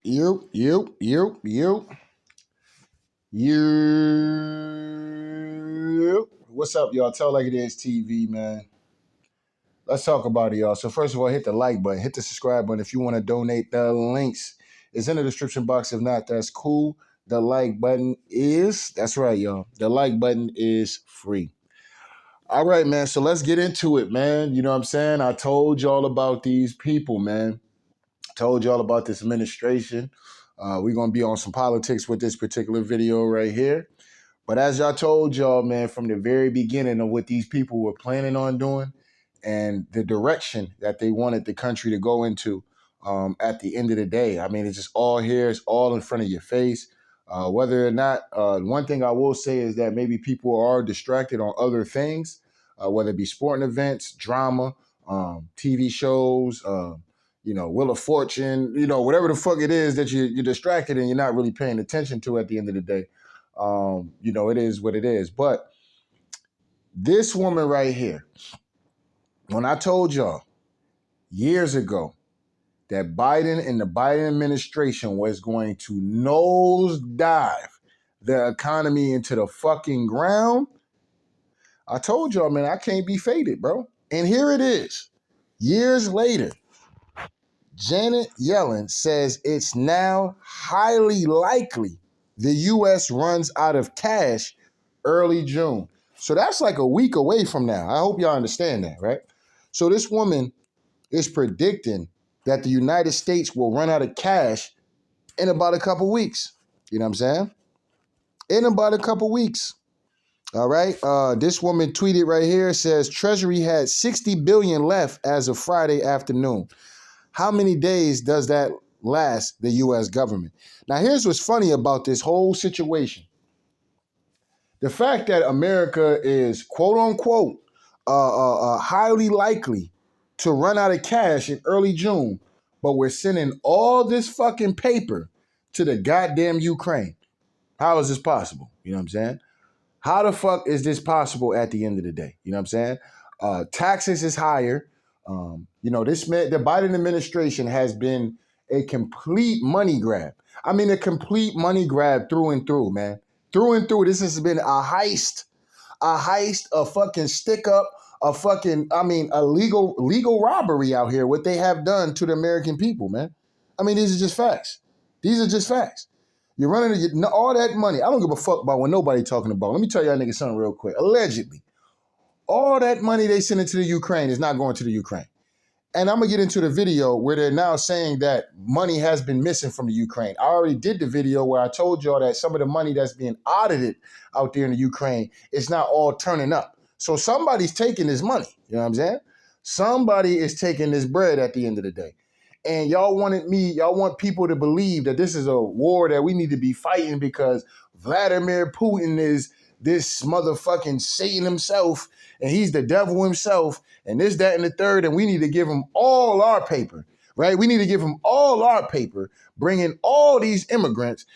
You. What's up, y'all? Tell like it is TV, man. Let's talk about it, y'all. So first of all, hit the like button, hit the subscribe button. If you want to donate, the links is in the description box. If not, that's cool. The like button that's right, y'all. The like button is free. All right, man. So let's get into it, man. You know what I'm saying? I told y'all about these people, man. Told y'all about this administration. We're going to be on some politics with this particular video right here. But as y'all told y'all, man, from the very beginning of what these people were planning on doing and the direction that they wanted the country to go into at the end of the day, I mean, it's just all here. It's all in front of your face. Whether or not, one thing I will say is that maybe people are distracted on other things, whether it be sporting events, drama, TV shows, Wheel of Fortune, whatever the fuck it is that you're distracted and you're not really paying attention to at the end of the day. It is what it is. But this woman right here, when I told y'all years ago that Biden and the Biden administration was going to nosedive the economy into the fucking ground, I told y'all, man, I can't be faded, bro. And here it is. Years later, Janet Yellen says it's now highly likely the U.S. runs out of cash early June. So that's like a week away from now. I hope y'all understand that, right? So this woman is predicting that the United States will run out of cash in about a couple weeks. You know what I'm saying? In about a couple weeks. All right. This woman tweeted right here, says Treasury had $60 billion left as of Friday afternoon. How many days does that last the U.S. government? Now, here's what's funny about this whole situation. The fact that America is, quote unquote, highly likely to run out of cash in early June, but we're sending all this fucking paper to the goddamn Ukraine. How is this possible? You know what I'm saying? How the fuck is this possible at the end of the day? You know what I'm saying? Taxes is higher. The Biden administration has been a complete money grab. I mean, a complete money grab through and through, man. Through and through. This has been a heist, a fucking stick up, a legal robbery out here, what they have done to the American people, man. I mean, these are just facts. These are just facts. You're running all that money. I don't give a fuck about what nobody talking about. Let me tell y'all niggas something real quick. Allegedly, all that money they send into the Ukraine is not going to the Ukraine. And I'm going to get into the video where they're now saying that money has been missing from the Ukraine. I already did the video where I told y'all that some of the money that's being audited out there in the Ukraine is not all turning up. So somebody's taking this money. You know what I'm saying? Somebody is taking this bread at the end of the day. And y'all want people to believe that this is a war that we need to be fighting because Vladimir Putin is this motherfucking Satan himself, and he's the devil himself, and this, that, and the third, and we need to give him all our paper, right? We need to give him all our paper, bring in all these immigrants,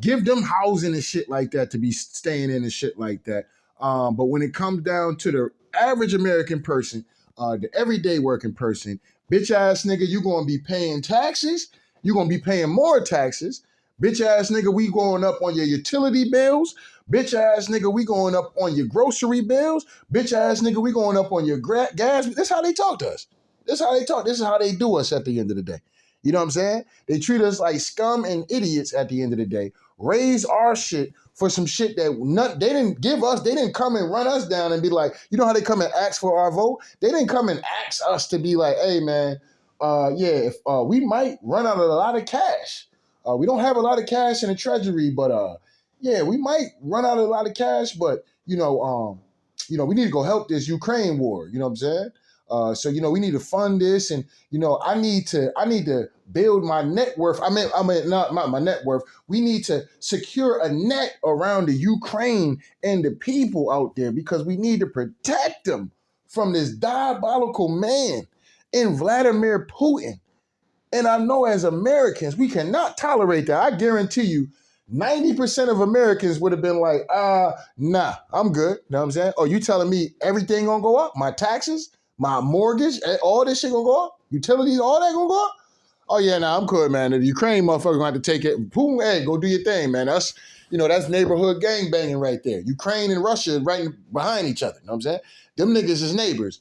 give them housing and shit like that to be staying in and shit like that. But when it comes down to the average American person, the everyday working person, bitch ass nigga, you gonna be paying taxes, you gonna be paying more taxes. Bitch ass nigga, we going up on your utility bills. Bitch ass nigga, we going up on your grocery bills. Bitch ass nigga, we going up on your gas. That's how they talk to us. This is how they talk. This is how they do us at the end of the day. You know what I'm saying? They treat us like scum and idiots at the end of the day. Raise our shit for some shit that they didn't give us. They didn't come and run us down and be like, you know how they come and ask for our vote? They didn't come and ask us to be like, hey man, if we might run out of a lot of cash. We don't have a lot of cash in the treasury, but we might run out of a lot of cash, but we need to go help this Ukraine war. You know what I'm saying? So we need to fund this, and I need to build my net worth. I mean, not my net worth. We need to secure a net around the Ukraine and the people out there because we need to protect them from this diabolical man in Vladimir Putin. And I know as Americans, we cannot tolerate that. I guarantee you, 90% of Americans would have been like, nah, I'm good. You know what I'm saying? Oh, you telling me everything gonna go up? My taxes, my mortgage, all this shit gonna go up? Utilities, all that gonna go up? Oh yeah, nah, I'm good, man. The Ukraine motherfucker gonna have to take it. Boom, hey, go do your thing, man. That's neighborhood gang banging right there. Ukraine and Russia right behind each other. You know what I'm saying? Them niggas is neighbors.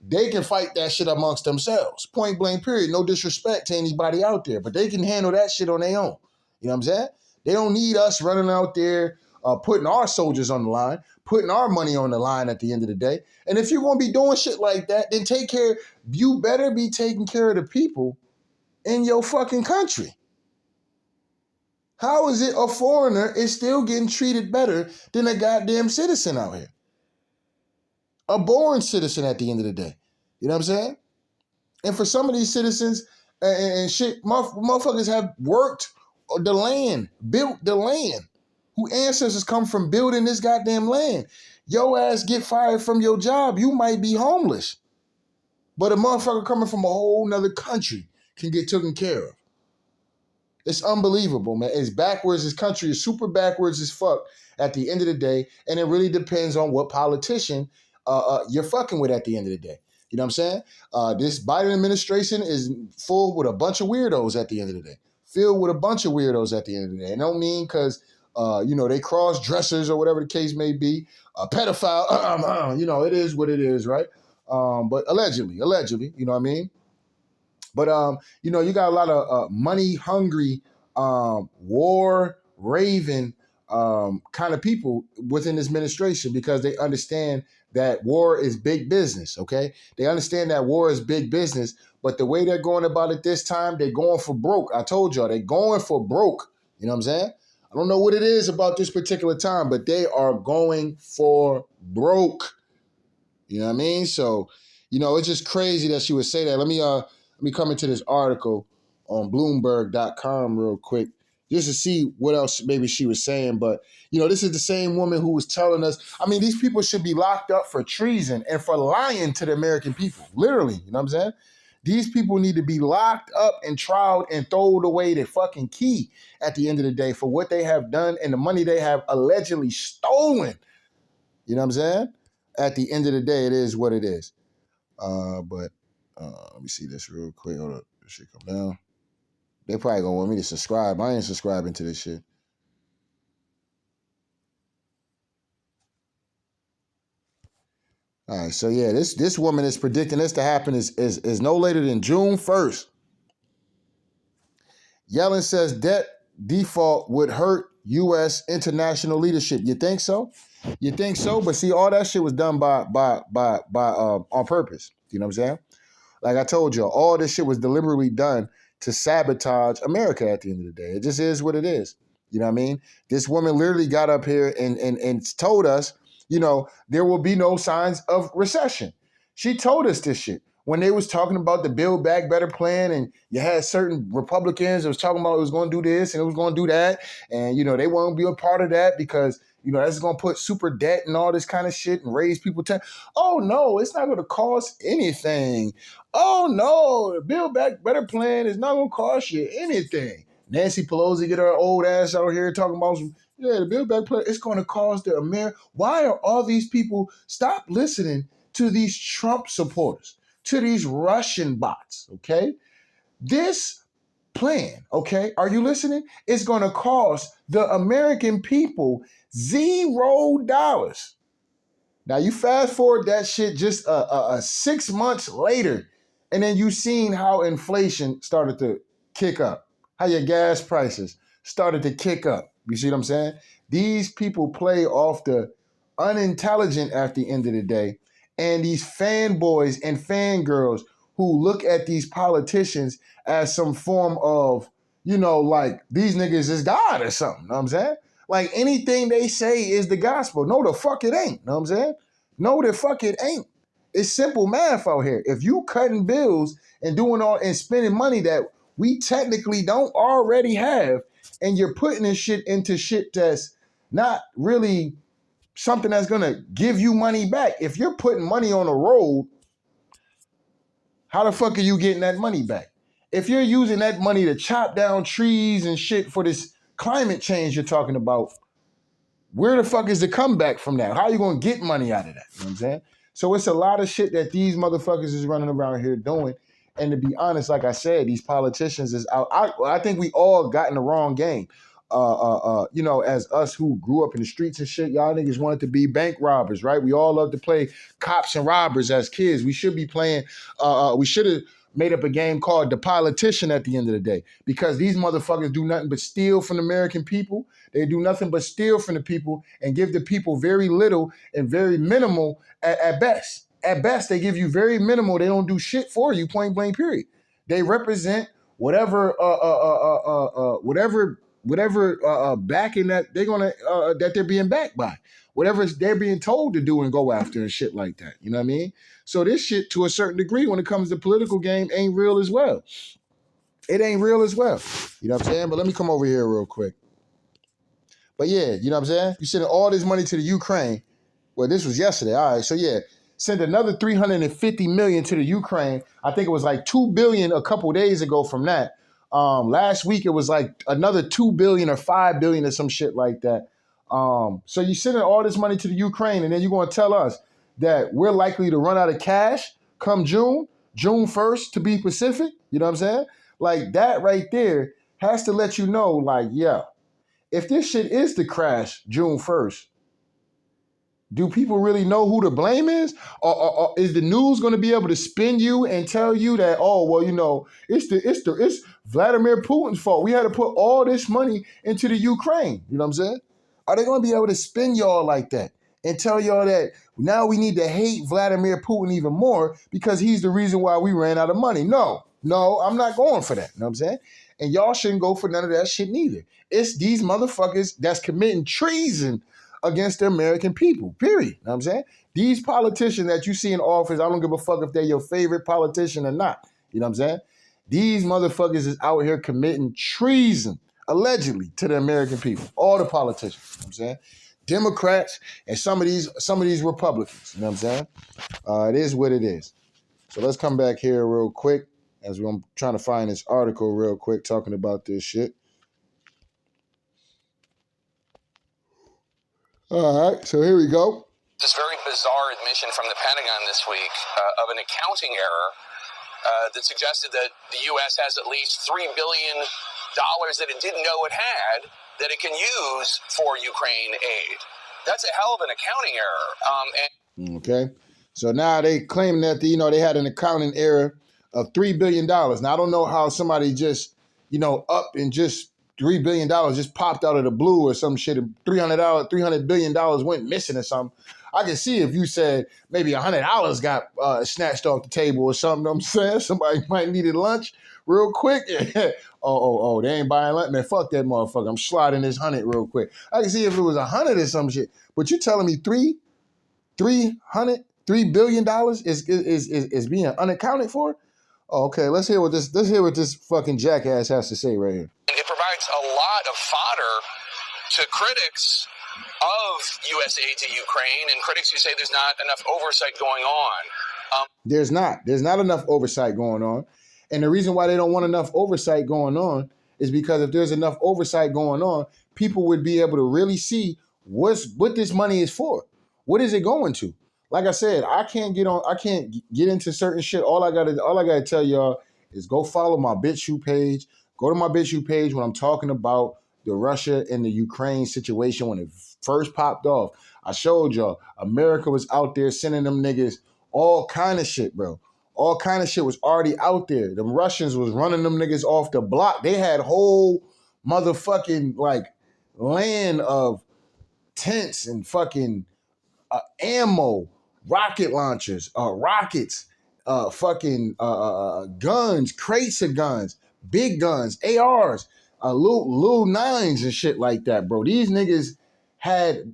They can fight that shit amongst themselves. Point blank, period. No disrespect to anybody out there, but they can handle that shit on their own. You know what I'm saying? They don't need us running out there, putting our soldiers on the line, putting our money on the line at the end of the day. And if you're gonna be doing shit like that, then take care. You better be taking care of the people in your fucking country. How is it a foreigner is still getting treated better than a goddamn citizen out here? A born citizen at the end of the day. You know what I'm saying? And for some of these citizens and shit, motherfuckers have worked the land, built the land, who ancestors come from building this goddamn land. Your ass get fired from your job, you might be homeless. But a motherfucker coming from a whole nother country can get taken care of. It's unbelievable, man. It's backwards. This country is super backwards as fuck at the end of the day. And it really depends on what politician you're fucking with at the end of the day. You know what I'm saying? This Biden administration is full with a bunch of weirdos at the end of the day. Filled with a bunch of weirdos at the end of the day. And I don't mean because, they cross dressers or whatever the case may be. A pedophile, it is what it is, right? But allegedly, you know what I mean? But you got a lot of money hungry, war raven kind of people within this administration because they understand that war is big business. Okay, they understand that war is big business, but the way they're going about it this time, they're going for broke. I told y'all they're going for broke. You know what I'm saying? I don't know what it is about this particular time, but they are going for broke. You know what I mean? So, it's just crazy that she would say that. Let me come into this article on Bloomberg.com real quick just to see what else maybe she was saying. But, this is the same woman who was telling us, these people should be locked up for treason and for lying to the American people. Literally, you know what I'm saying? These people need to be locked up and tried and thrown away the fucking key at the end of the day for what they have done and the money they have allegedly stolen. You know what I'm saying? At the end of the day, it is what it is. But let me see this real quick. Hold up. This shit come down. They probably gonna want me to subscribe. I ain't subscribing to this shit. All right, so yeah, this woman is predicting this to happen is no later than June 1st. Yellen says debt default would hurt U.S. international leadership. You think so? You think so? But see, all that shit was done by on purpose. You know what I'm saying? Like I told you, all this shit was deliberately done to sabotage America at the end of the day. It just is what it is. You know what I mean? This woman literally got up here and told us, there will be no signs of recession. She told us this shit. When they was talking about the Build Back Better plan and you had certain Republicans that was talking about it was going to do this and it was going to do that. And, they won't be a part of that because, that's going to put super debt and all this kind of shit and raise people. Oh, no, it's not going to cost anything. Oh, no, the Build Back Better plan is not going to cost you anything. Nancy Pelosi get her old ass out here talking about the Build Back plan. It's going to cost the America. Why are all these people stop listening to these Trump supporters, to these Russian bots? Okay, this plan, okay, are you listening? It's going to cost the American people $0. Now you fast forward that shit just 6 months later, and then you seen how inflation started to kick up, how your gas prices started to kick up. You see what I'm saying? These people play off the unintelligent at the end of the day, and these fanboys and fangirls who look at these politicians as some form of, like these niggas is God or something. You know what I'm saying? Like anything they say is the gospel. No, the fuck it ain't. You know what I'm saying? No, the fuck it ain't. It's simple math out here. If you cutting bills and doing all and spending money that we technically don't already have, and you're putting this shit into shit that's not really something that's gonna give you money back. If you're putting money on the road, how the fuck are you getting that money back? If you're using that money to chop down trees and shit for this climate change you're talking about, where the fuck is the comeback from that? How are you going to get money out of that? You know what I'm saying? So it's a lot of shit that these motherfuckers is running around here doing. And to be honest, like I said, these politicians is out. I think we all got in the wrong game. As us who grew up in the streets and shit, y'all niggas wanted to be bank robbers, right? We all love to play cops and robbers as kids. We should be playing, we should have made up a game called The Politician at the end of the day, because these motherfuckers do nothing but steal from the American people. They do nothing but steal from the people and give the people very little and very minimal at best. At best, they give you very minimal. They don't do shit for you, point blank, period. They represent whatever backing that that they're being backed by, whatever they're being told to do and go after and shit like that. You know what I mean? So this shit, to a certain degree, when it comes to political game, ain't real as well. It ain't real as well. You know what I'm saying? But let me come over here real quick. But yeah, you know what I'm saying? You sending all this money to the Ukraine. Well, this was yesterday. All right, so yeah, send another $350 million to the Ukraine. I think it was like $2 billion a couple days ago from that. Last week it was like another $2 billion or $5 billion or some shit like that. So you sending all this money to the Ukraine, and then you're going to tell us that we're likely to run out of cash come June 1st to be specific. You know what I'm saying? Like that right there has to let you know, like, yeah, if this shit is to crash June 1st, do people really know who to blame is? Or is the news going to be able to spin you and tell you that, oh, well, you know, it's Vladimir Putin's fault. We had to put all this money into the Ukraine. You know what I'm saying? Are they going to be able to spin y'all like that and tell y'all that now we need to hate Vladimir Putin even more because he's the reason why we ran out of money? No, I'm not going for that. You know what I'm saying? And y'all shouldn't go for none of that shit neither. It's these motherfuckers that's committing treason against the American people, period. You know what I'm saying? These politicians that you see in office, I don't give a fuck if they're your favorite politician or not. You know what I'm saying? These motherfuckers is out here committing treason, allegedly, to the American people. All the politicians, you know what I'm saying? Democrats and some of these Republicans, you know what I'm saying? It is what it is. So let's come back here real quick as I'm trying to find this article real quick talking about this shit. All right, so here we go. This very bizarre admission from the Pentagon this week of an accounting error that suggested that the U.S. has at least $3 billion that it didn't know it had that it can use for Ukraine aid. That's a hell of an accounting error. Okay, so now they claim that they had an accounting error of $3 billion. Now I don't know how somebody just up and just $3 billion just popped out of the blue or some shit. $300 billion went missing or something. I can see if you said maybe $100 got snatched off the table or something. You know what I'm saying? Somebody might needed lunch real quick. oh, they ain't buying lunch. Man, fuck that motherfucker. I'm sliding this 100 real quick. I can see if it was 100 or some shit. But you telling me $3 billion is being unaccounted for? Oh, okay, let's hear what this fucking jackass has to say right here. It provides a lot of fodder to critics of U.S. aid to Ukraine and critics who say there's not enough oversight going on. There's not enough oversight going on. And the reason why they don't want enough oversight going on is because if there's enough oversight going on, people would be able to really see what this money is for. What is it going to? Like I said, I can't get into certain shit. All I gotta tell y'all is go follow my BitChute page. Go to my BitChute page when I'm talking about the Russia and the Ukraine situation when it first popped off. I showed y'all America was out there sending them niggas all kind of shit, bro. All kind of shit was already out there. The Russians was running them niggas off the block. They had whole motherfucking like land of tents and fucking ammo, rocket launchers, rockets, guns, crates of guns, big guns, ARs, little nines and shit like that, bro. These niggas had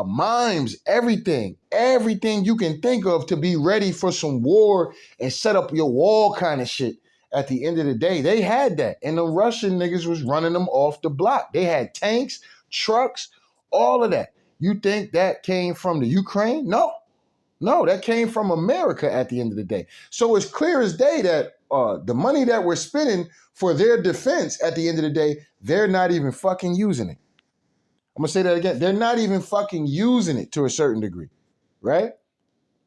mimes, everything you can think of to be ready for some war and set up your wall kind of shit. At the end of the day, they had that. And the Russian niggas was running them off the block. They had tanks, trucks, all of that. You think that came from the Ukraine? No, that came from America at the end of the day. So it's clear as day that the money that we're spending for their defense at the end of the day, they're not even fucking using it. I'm going to say that again. They're not even fucking using it to a certain degree, right?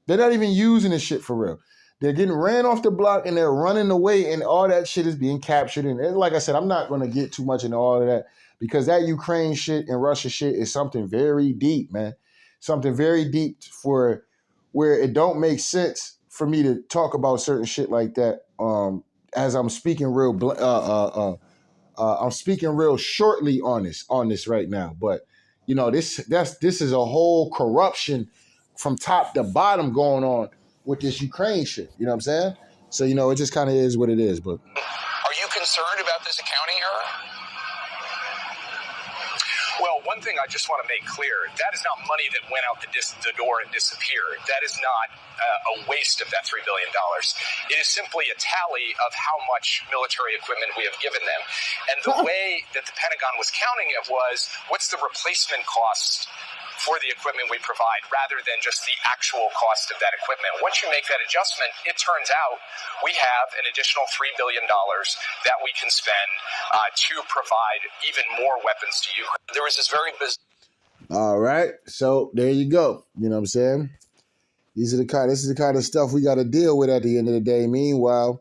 They're not even using this shit for real. They're getting ran off the block and they're running away, and all that shit is being captured. And like I said, I'm not going to get too much into all of that because that Ukraine shit and Russia shit is something very deep, man. Something very deep for where it don't make sense for me to talk about certain shit like that. As I'm speaking I'm speaking real shortly on this right now, but this is a whole corruption from top to bottom going on with this Ukraine shit. You know what I'm saying? So it just kind of is what it is. But are you concerned about this accounting error? Well, one thing I just want to make clear, that is not money that went out the door and disappeared. That is not a waste of that $3 billion. It is simply a tally of how much military equipment we have given them. And the way that the Pentagon was counting it was, what's the replacement cost for the equipment we provide rather than just the actual cost of that equipment. Once you make that adjustment, it turns out we have an additional $3 billion that we can spend to provide even more weapons to Ukraine. There was this very bizarre... All right, so there you go. You know what I'm saying? This is the kind of stuff we got to deal with at the end of the day. Meanwhile,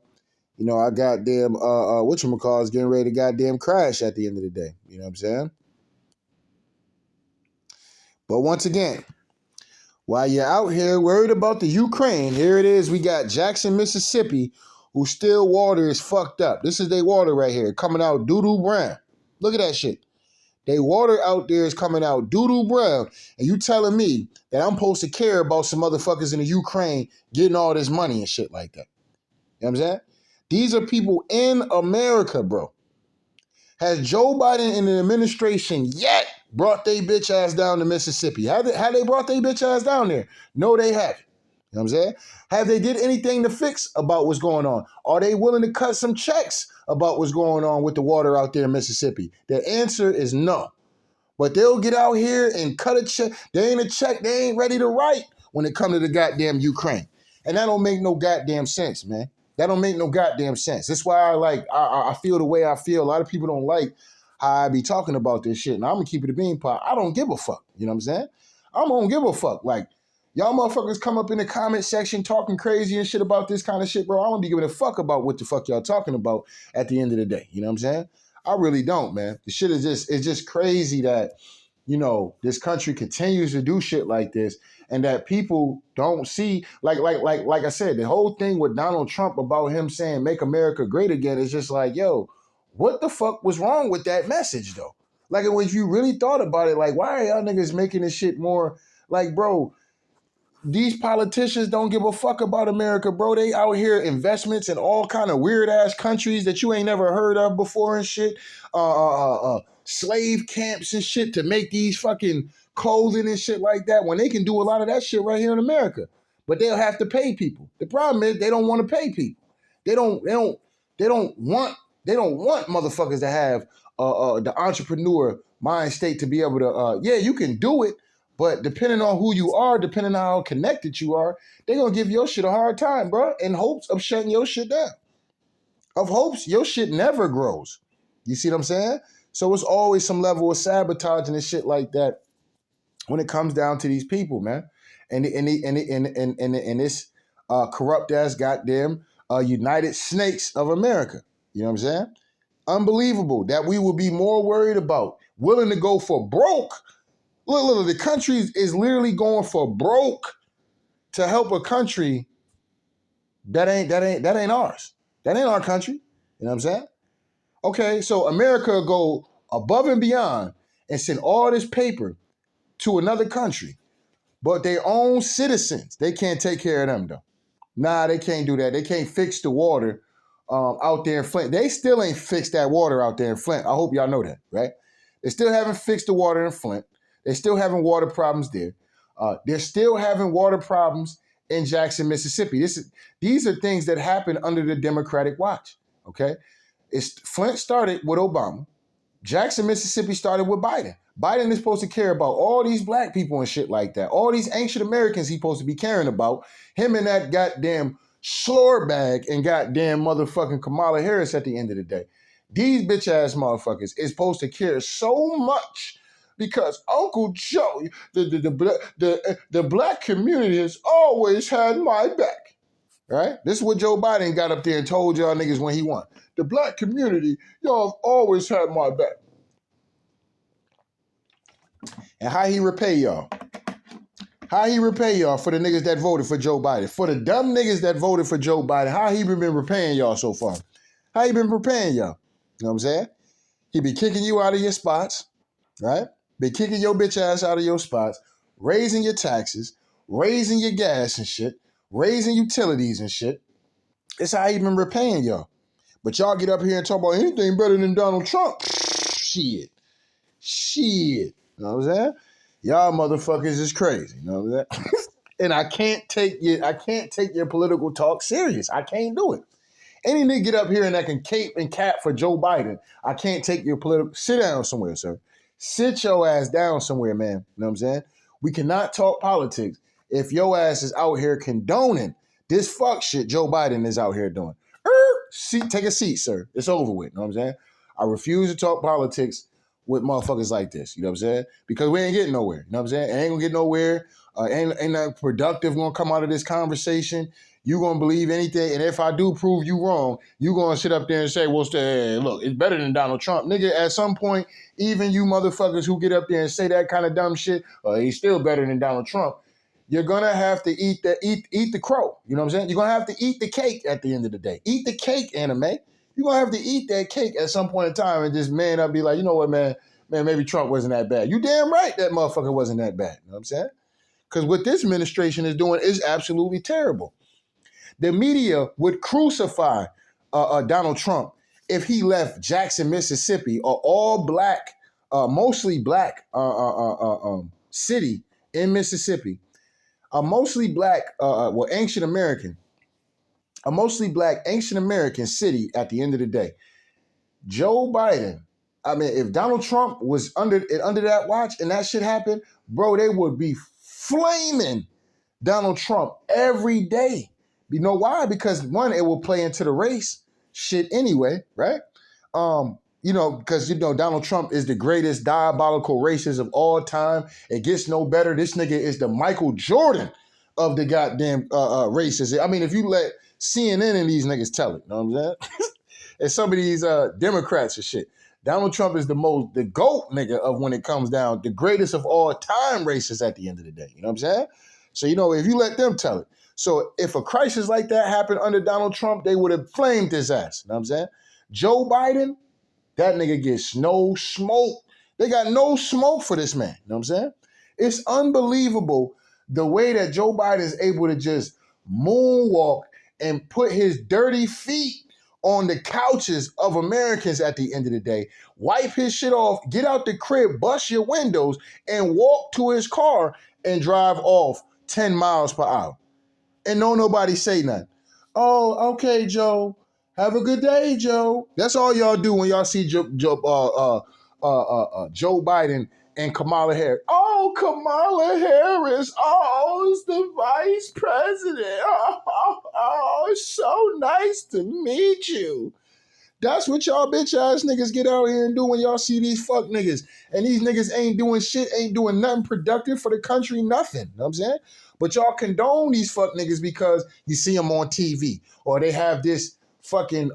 I goddamn whatchamacallit's getting ready to goddamn crash at the end of the day. You know what I'm saying? But once again, while you're out here worried about the Ukraine, here it is. We got Jackson, Mississippi, whose still water is fucked up. This is their water right here, coming out doo-doo brown. Look at that shit. Their water out there is coming out doo-doo brown. And you telling me that I'm supposed to care about some motherfuckers in the Ukraine getting all this money and shit like that. You know what I'm saying? These are people in America, bro. Has Joe Biden and the administration yet brought they bitch ass down to Mississippi? Have they brought they bitch ass down there? No, they haven't. You know what I'm saying? Have they did anything to fix about what's going on? Are they willing to cut some checks about what's going on with the water out there in Mississippi? The answer is no. But they'll get out here and cut a check. They ain't ready to write when it comes to the goddamn Ukraine. And that don't make no goddamn sense, man. That don't make no goddamn sense. That's why I feel the way I feel. A lot of people don't like how I be talking about this shit. And I'm going to keep it a bean pot. I don't give a fuck. You know what I'm saying? I'm going to give a fuck. Like, y'all motherfuckers come up in the comment section talking crazy and shit about this kind of shit, bro. I don't be giving a fuck about what the fuck y'all talking about at the end of the day. You know what I'm saying? I really don't, man. The shit is just crazy that, this country continues to do shit like this and that people don't see, like I said, the whole thing with Donald Trump about him saying make America great again is just like, yo, what the fuck was wrong with that message though? Like, if you really thought about it, like, why are y'all niggas making this shit more like, bro, these politicians don't give a fuck about America, bro. They out here investments in all kind of weird ass countries that you ain't never heard of before and shit. Slave camps and shit to make these fucking clothing and shit like that when they can do a lot of that shit right here in America. But they'll have to pay people. The problem is they don't want to pay people. They don't want motherfuckers to have the entrepreneur mind state to be able to you can do it. But depending on who you are, depending on how connected you are, they're going to give your shit a hard time, bro, in hopes of shutting your shit down. Of hopes your shit never grows. You see what I'm saying? So it's always some level of sabotaging and shit like that when it comes down to these people, man. And this corrupt-ass goddamn United Snakes of America. You know what I'm saying? Unbelievable that we would be more worried about willing to go for broke. Look, the country is literally going for broke to help a country that ain't ours. That ain't our country. You know what I'm saying? Okay, so America go above and beyond and send all this paper to another country, but their own citizens, they can't take care of them though. Nah, they can't do that. They can't fix the water out there in Flint. They still ain't fixed that water out there in Flint. I hope y'all know that, right? They still haven't fixed the water in Flint. They're still having water problems there. They're still having water problems in Jackson, Mississippi. These are things that happen under the Democratic watch, okay? Flint started with Obama. Jackson, Mississippi started with Biden. Biden is supposed to care about all these black people and shit like that. All these ancient Americans he's supposed to be caring about. Him and that goddamn slur bag and goddamn motherfucking Kamala Harris at the end of the day. These bitch-ass motherfuckers is supposed to care so much because Uncle Joe, the black community has always had my back. Right? This is what Joe Biden got up there and told y'all niggas when he won. The black community, y'all have always had my back. And how he repay y'all? How he repay y'all for the niggas that voted for Joe Biden? For the dumb niggas that voted for Joe Biden, how he been repaying y'all so far? How he been repaying y'all? You know what I'm saying? He be kicking you out of your spots, right? Be kicking your bitch ass out of your spots, raising your taxes, raising your gas and shit, raising utilities and shit. It's how he been repaying y'all. But y'all get up here and talk about anything better than Donald Trump. Shit. You know what I'm saying? Y'all motherfuckers is crazy. You know what I'm saying? And I can't take your political talk serious. I can't do it. Any nigga get up here and that can cape and cap for Joe Biden, I can't take your political. Sit down somewhere, sir. Sit your ass down somewhere, man. You know what I'm saying? We cannot talk politics if your ass is out here condoning this fuck shit Joe Biden is out here doing. Take a seat, sir. It's over with. You know what I'm saying? I refuse to talk politics with motherfuckers like this. You know what I'm saying? Because we ain't getting nowhere. You know what I'm saying? It ain't gonna get nowhere. Ain't nothing productive gonna come out of this conversation. You gonna believe anything, and if I do prove you wrong, you gonna sit up there and say, well, look, it's better than Donald Trump. Nigga, at some point, even you motherfuckers who get up there and say that kind of dumb shit, he's still better than Donald Trump. You're gonna have to eat the crow. You know what I'm saying? You're gonna have to eat the cake at the end of the day. Eat the cake, anime. You're gonna have to eat that cake at some point in time and just man up, be like, you know what, man, maybe Trump wasn't that bad. You damn right that motherfucker wasn't that bad. You know what I'm saying? Because what this administration is doing is absolutely terrible. The media would crucify Donald Trump if he left Jackson, Mississippi, an all black, mostly black city in Mississippi, a mostly black, ancient American, a mostly black ancient American city at the end of the day. Joe Biden, I mean, if Donald Trump was under that watch and that shit happened, bro, they would be flaming Donald Trump every day. You know why? Because one, it will play into the race shit anyway, right? Because Donald Trump is the greatest diabolical racist of all time. It gets no better. This nigga is the Michael Jordan of the goddamn racists. I mean, if you let CNN and these niggas tell it, you know what I'm saying? And some of these Democrats and shit. Donald Trump is the GOAT nigga of when it comes down, the greatest of all time racist at the end of the day. You know what I'm saying? So, if you let them tell it. So if a crisis like that happened under Donald Trump, they would have flamed his ass. You know what I'm saying? Joe Biden, that nigga gets no smoke. They got no smoke for this man. You know what I'm saying? It's unbelievable the way that Joe Biden is able to just moonwalk and put his dirty feet on the couches of Americans at the end of the day, wipe his shit off, get out the crib, bust your windows, and walk to his car and drive off 10 miles per hour. And don't nobody say nothing. Oh, okay, Joe. Have a good day, Joe. That's all y'all do when y'all see Joe Biden and Kamala Harris. Oh, Kamala Harris. Oh, it's the vice president. Oh, it's so nice to meet you. That's what y'all bitch ass niggas get out here and do when y'all see these fuck niggas. And these niggas ain't doing shit, ain't doing nothing productive for the country, nothing. You know what I'm saying? But y'all condone these fuck niggas because you see them on TV. Or they have this fucking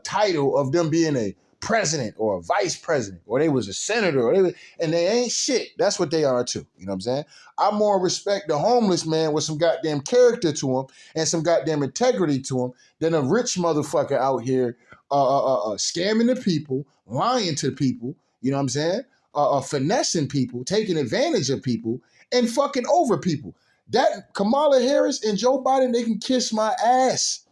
title of them being a president or a vice president. Or they was a senator. And they ain't shit. That's what they are too. You know what I'm saying? I more respect the homeless man with some goddamn character to him and some goddamn integrity to him than a rich motherfucker out here scamming the people, lying to people, you know what I'm saying? Finessing people, taking advantage of people, and fucking over people. That Kamala Harris and Joe Biden, they can kiss my ass.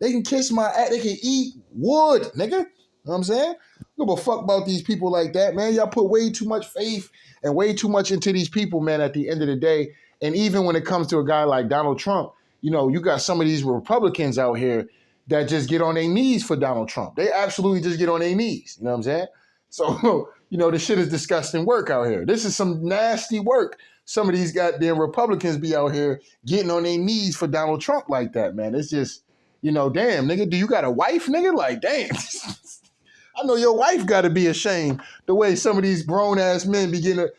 They can kiss my ass. They can eat wood, nigga. You know what I'm saying? Don't give a fuck about these people like that, man. Y'all put way too much faith and way too much into these people, man, at the end of the day. And even when it comes to a guy like Donald Trump, you got some of these Republicans out here that just get on their knees for Donald Trump. They absolutely just get on their knees. You know what I'm saying? So, the shit is disgusting work out here. This is some nasty work. Some of these goddamn Republicans be out here getting on their knees for Donald Trump like that, man. It's just, damn, nigga, do you got a wife, nigga? Like, damn. I know your wife got to be ashamed the way some of these grown-ass men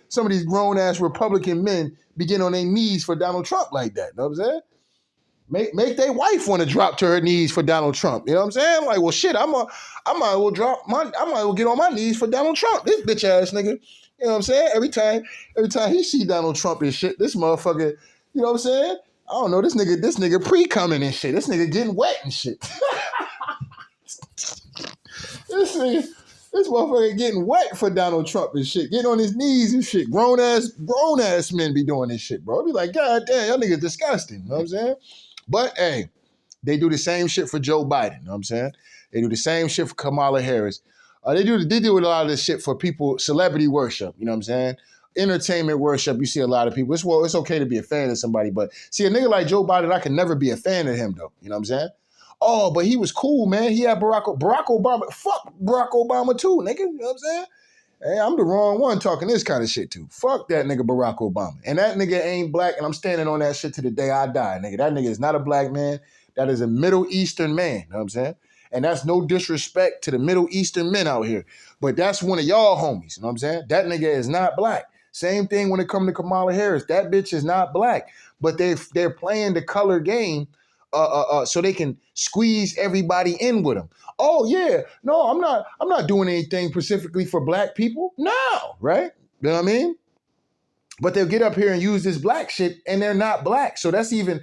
some of these grown-ass Republican men begin on their knees for Donald Trump like that. You know what I'm saying? Make their wife want to drop to her knees for Donald Trump. You know what I'm saying? Like, well, shit, I might as well get on my knees for Donald Trump. This bitch ass nigga. You know what I'm saying? Every time he see Donald Trump and shit, this motherfucker, you know what I'm saying? I don't know, this nigga pre-coming and shit. This nigga getting wet and shit. This motherfucker getting wet for Donald Trump and shit. Getting on his knees and shit. Grown ass men be doing this shit, bro. I be like, God damn, y'all niggas disgusting. You know what I'm saying? But hey, they do the same shit for Joe Biden. You know what I'm saying? They do the same shit for Kamala Harris. They do a lot of this shit for people, celebrity worship. You know what I'm saying? Entertainment worship. You see a lot of people. It's okay to be a fan of somebody, but see a nigga like Joe Biden, I can never be a fan of him though. You know what I'm saying? Oh, but he was cool, man. He had Barack Obama. Fuck Barack Obama too, nigga. You know what I'm saying? Hey, I'm the wrong one talking this kind of shit too. Fuck that nigga Barack Obama. And that nigga ain't black, and I'm standing on that shit to the day I die, nigga. That nigga is not a black man. That is a Middle Eastern man. You know what I'm saying? And that's no disrespect to the Middle Eastern men out here. But that's one of y'all homies. You know what I'm saying? That nigga is not black. Same thing when it comes to Kamala Harris. That bitch is not black. But they're playing the color game so they can squeeze everybody in with them. Oh yeah, no, I'm not doing anything specifically for black people. No, right? You know what I mean? But they'll get up here and use this black shit, and they're not black. So that's even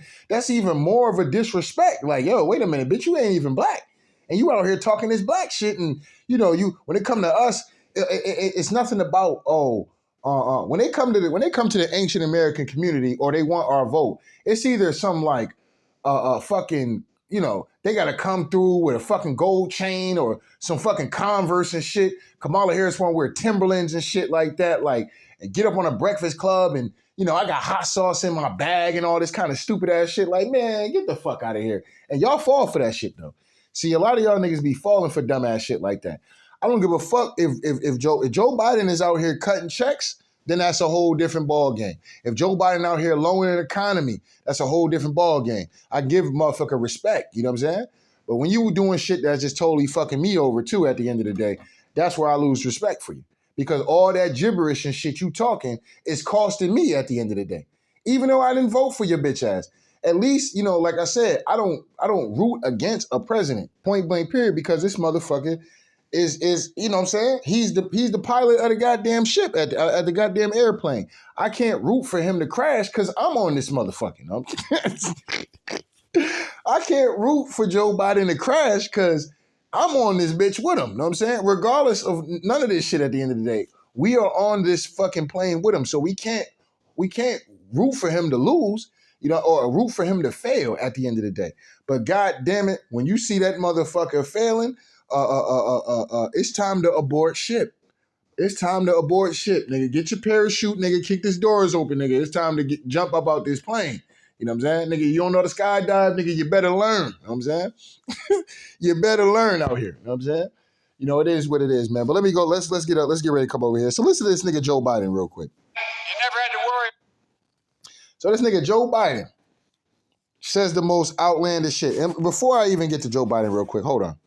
more of a disrespect. Like, yo, wait a minute, bitch, you ain't even black, and you out here talking this black shit, and you know, you when it come to us, it's nothing about when they come to the ancient American community or they want our vote, it's either some like fucking, you know, they got to come through with a fucking gold chain or some fucking Converse and shit. Kamala Harris want to wear Timberlands and shit like that, like, and get up on a Breakfast Club and, you know, I got hot sauce in my bag and all this kind of stupid ass shit. Like, man, get the fuck out of here. And y'all fall for that shit though. See, a lot of y'all niggas be falling for dumb ass shit like that. I don't give a fuck if Joe Biden is out here cutting checks, then that's a whole different ball game. If Joe Biden out here lowering the economy, that's a whole different ball game. I give motherfucker respect, you know what I'm saying? But when you doing shit that's just totally fucking me over too at the end of the day, that's where I lose respect for you. Because all that gibberish and shit you talking is costing me at the end of the day. Even though I didn't vote for your bitch ass. At least, you know, like I said, I don't root against a president, point blank period, because this motherfucker is you know what I'm saying? He's the pilot of the goddamn ship at the goddamn airplane. I can't root for him to crash because I'm on this motherfucker. You know? I can't root for Joe Biden to crash because I'm on this bitch with him. You know what I'm saying? Regardless of none of this shit at the end of the day, we are on this fucking plane with him. So we can't root for him to lose, you know, or root for him to fail at the end of the day. But god damn it, when you see that motherfucker failing, it's time to abort ship. It's time to abort ship, nigga. Get your parachute, nigga. Kick this doors open, nigga. It's time to jump up out this plane. You know what I'm saying? Nigga, you don't know the skydive, nigga, you better learn. You know what I'm saying? You better learn out here. You know what I'm saying? You know, it is what it is, man. But let me go. Let's get ready to come over here. So listen to this nigga Joe Biden real quick. You never had to worry. So this nigga Joe Biden says the most outlandish shit. And before I even get to Joe Biden real quick, hold on.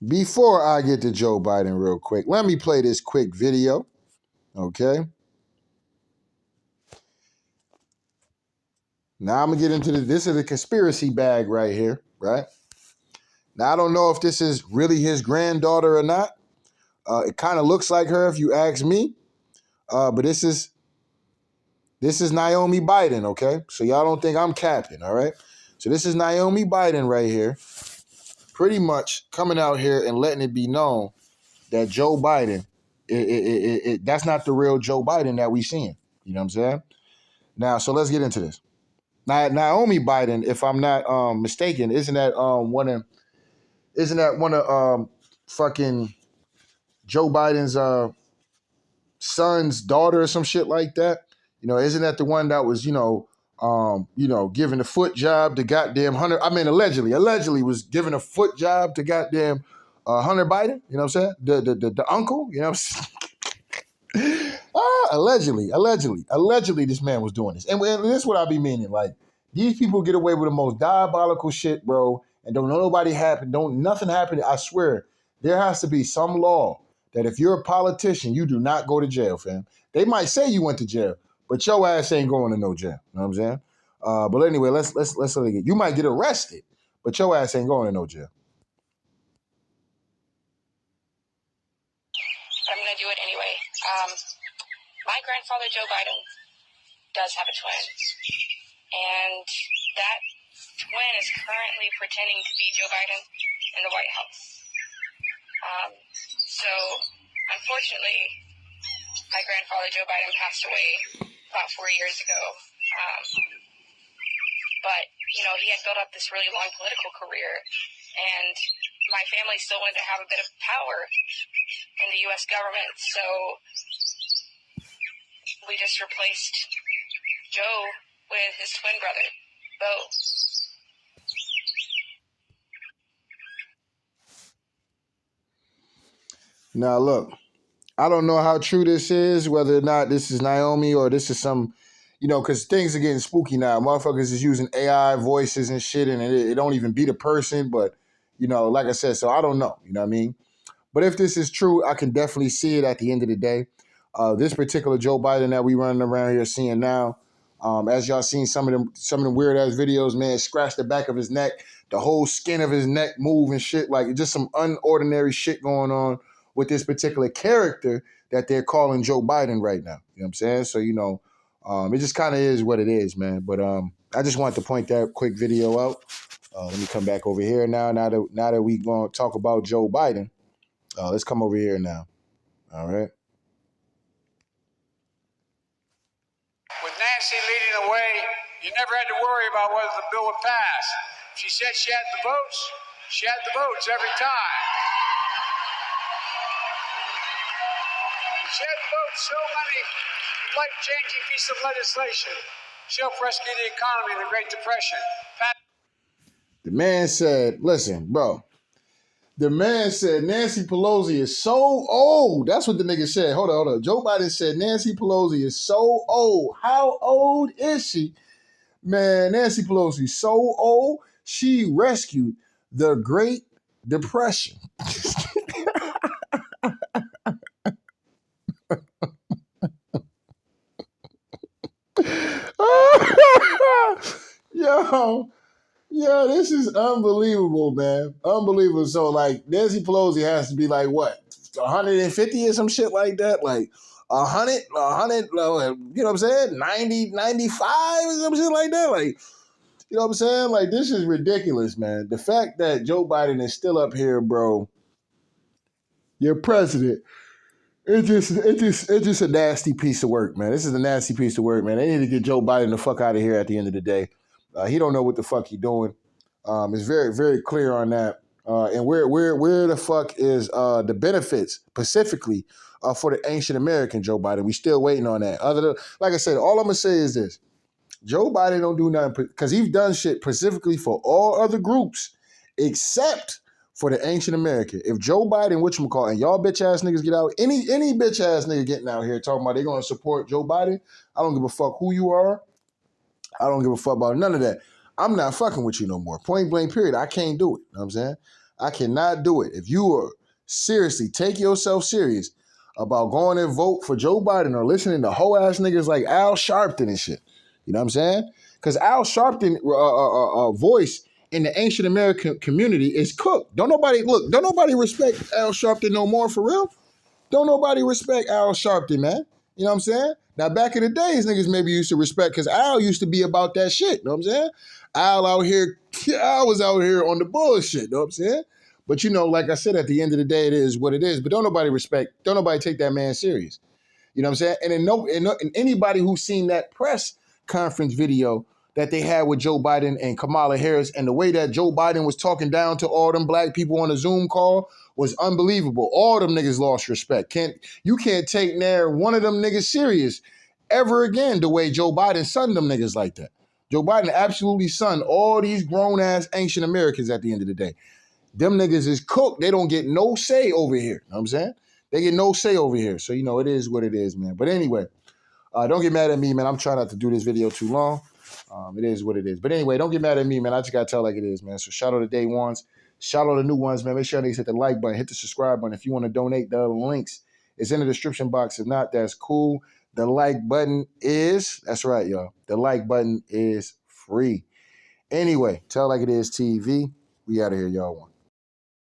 Before I get to Joe Biden real quick, let me play this quick video, okay? Now I'm going to get into this is a conspiracy bag right here, right? Now I don't know if this is really his granddaughter or not. It kind of looks like her if you ask me, but this is Naomi Biden, okay? So y'all don't think I'm capping, all right? So this is Naomi Biden right here, pretty much coming out here and letting it be known that Joe Biden, that's not the real Joe Biden that we seeing. You know what I'm saying? Now, so let's get into this. Now, Naomi Biden, if I'm not mistaken, isn't that one of fucking Joe Biden's son's daughter or some shit like that? You know, isn't that the one that was, giving a foot job to goddamn Hunter? I mean, allegedly was giving a foot job to goddamn Hunter Biden. You know what I'm saying? The uncle. You know what I'm saying? Allegedly, this man was doing this, and this is what I be meaning. Like, these people get away with the most diabolical shit, bro, and don't know nobody happen. Don't nothing happen. I swear, there has to be some law that if you're a politician, you do not go to jail, fam. They might say you went to jail, but your ass ain't going to no jail. You know what I'm saying? But anyway, let's you might get arrested, but your ass ain't going to no jail. I'm going to do it anyway. My grandfather, Joe Biden, does have a twin. And that twin is currently pretending to be Joe Biden in the White House. So, unfortunately, my grandfather, Joe Biden, passed away about 4 years ago. But, you know, he had built up this really long political career, and my family still wanted to have a bit of power in the U.S. government, so we just replaced Joe with his twin brother, Bo. Now, look, I don't know how true this is, whether or not this is Naomi or this is some, because things are getting spooky now. Motherfuckers is using AI voices and shit, and it don't even be the person, but, like I said, so I don't know, you know what I mean? But if this is true, I can definitely see it at the end of the day. This particular Joe Biden that we running around here seeing now, as y'all seen some of them weird ass videos, man, scratch the back of his neck, the whole skin of his neck move and shit, like just some unordinary shit going on with this particular character that they're calling Joe Biden right now. You know what I'm saying? So, it just kind of is what it is, man. But I just wanted to point that quick video out. Let me come back over here now. Now that we going to talk about Joe Biden, let's come over here now. All right. With Nancy leading the way, you never had to worry about whether the bill would pass. She said she had the votes. She had the votes every time. She had the votes. So many life-changing pieces of legislation. She helped rescue the economy in the Great Depression. The man said, listen, bro. The man said Nancy Pelosi is so old. That's what the nigga said. Hold on. Joe Biden said Nancy Pelosi is so old. How old is she? Man, Nancy Pelosi is so old, she rescued the Great Depression. Yo, this is unbelievable, man. Unbelievable. So, like, Nancy Pelosi has to be like, what, 150 or some shit like that? Like, 100, you know what I'm saying? 90, 95 or some shit like that? Like, you know what I'm saying? Like, this is ridiculous, man. The fact that Joe Biden is still up here, bro, your president, it's just a nasty piece of work, man. This is a nasty piece of work, man. They need to get Joe Biden the fuck out of here at the end of the day. He don't know what the fuck he doing. It's very, very clear on that. And where the fuck is the benefits specifically for the ancient American Joe Biden? We still waiting on that. Other than, like I said, all I'm gonna say is this: Joe Biden don't do nothing because he's done shit specifically for all other groups except for the ancient American. If Joe Biden, whatchamacallit, and y'all bitch ass niggas get out, any bitch ass nigga getting out here talking about they gonna support Joe Biden, I don't give a fuck who you are. I don't give a fuck about none of that. I'm not fucking with you no more. Point blank period. I can't do it. You know what I'm saying? I cannot do it. If you are seriously, take yourself serious about going and vote for Joe Biden or listening to hoe ass niggas like Al Sharpton and shit. You know what I'm saying? Because Al Sharpton voice in the ancient American community is cooked. Don't nobody respect Al Sharpton no more for real. Don't nobody respect Al Sharpton, man. You know what I'm saying? Now, back in the days, niggas maybe used to respect because Al used to be about that shit. You know what I'm saying? Al was out here on the bullshit. You know what I'm saying? But, like I said, at the end of the day, it is what it is. But don't nobody take that man serious. You know what I'm saying? And anybody who's seen that press conference video that they had with Joe Biden and Kamala Harris and the way that Joe Biden was talking down to all them black people on a Zoom call was unbelievable. All them niggas lost respect. You can't take near one of them niggas serious ever again the way Joe Biden sunned them niggas like that. Joe Biden absolutely sunned all these grown-ass ancient Americans at the end of the day. Them niggas is cooked. They don't get no say over here. You know what I'm saying? They get no say over here. So, it is what it is, man. But anyway, don't get mad at me, man. I'm trying not to do this video too long. It is what it is. But anyway, don't get mad at me, man. I just got to tell like it is, man. So shout out to Day Ones. Shout out to the new ones, man. Make sure they hit the like button, hit the subscribe button. If you want to donate, the links is in the description box. If not, that's cool. The like button is, that's right, y'all. The like button is free. Anyway, Tell Like It Is TV. We out of here, y'all.